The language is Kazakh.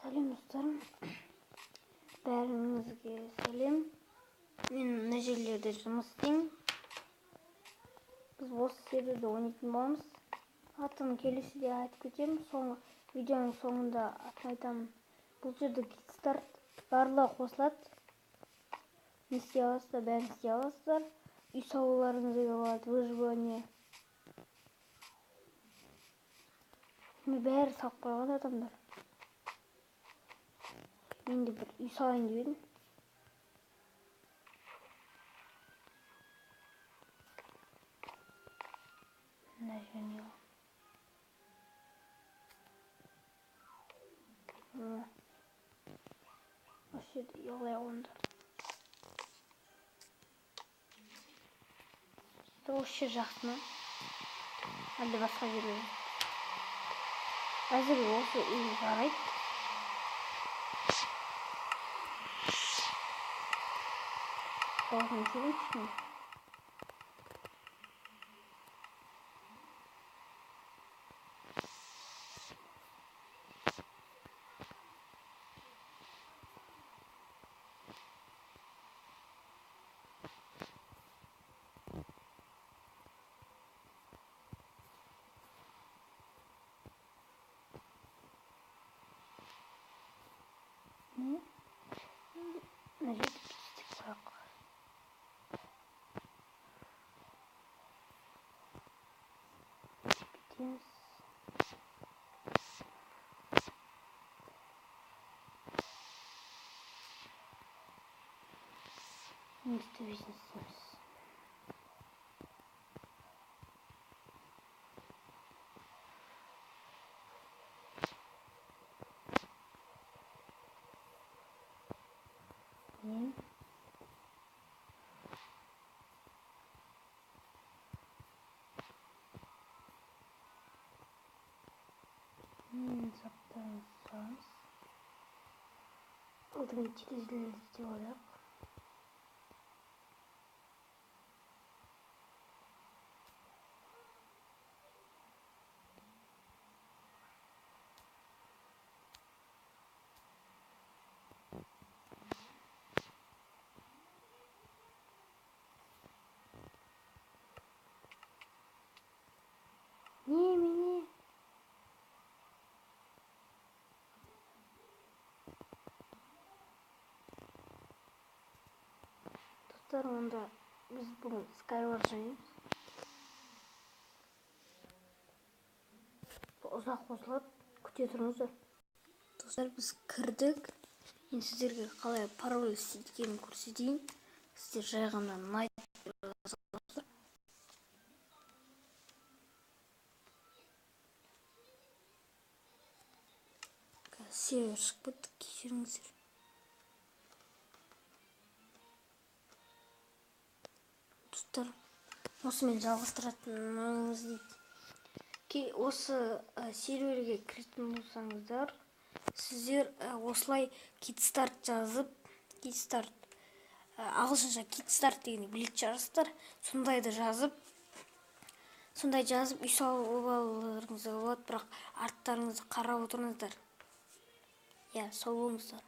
Сәлем достарым, бәріңізге сәлем. Мен мына жерлерде жұмыс істеймін. Біз осы серверде ойнайтын боламыз. Атын келесіде айтып кетемін. Видеоның соңында атын айтамын. Бұл жерде кикстарт барлығы қосылады. Не істей аласыздар, бәрін істей аласыздар. Үй салуларыңыз да болады, выживание. Бәрі салып қойған адамдар. Мен де бір үй салайын деп едім. Мына жеріне. Осы жерде ұялай алыңдар. Осы жер жақсы ма? Әлде басқа жерлер? Әзірге осы үй жарайды. Болған келіншін. Ne? Ne жерде істеп қояқ. Кетеміз. Енді төбесін істейміз. Заттарымызды саламыз. Алдымен терезелерді істеп алайық. Немене? Достар, онда біз бүгін Skyward жайымыз. Ұзақ қосылады, күте тұрыңыздар. Достар, біз кірдік. Мен сіздерге қалай пароль істегенін көрсетейін. Сіздер жай ғана найт жазасыздар. Сервер шығып кетті, кешіріңіздер. Достар, осымен жалғастыратынымыз дейді. Осы серверге кіретін болсаңыздар, сіздер осылай китстарт жазып, ағылшынша китстарт дегенді білетін шығарсыздар. Сондай жазып үй салып алуларыңызға болады, бірақ арттарыңызды қарап отырыңыздар. Иә, сол болыңыздар.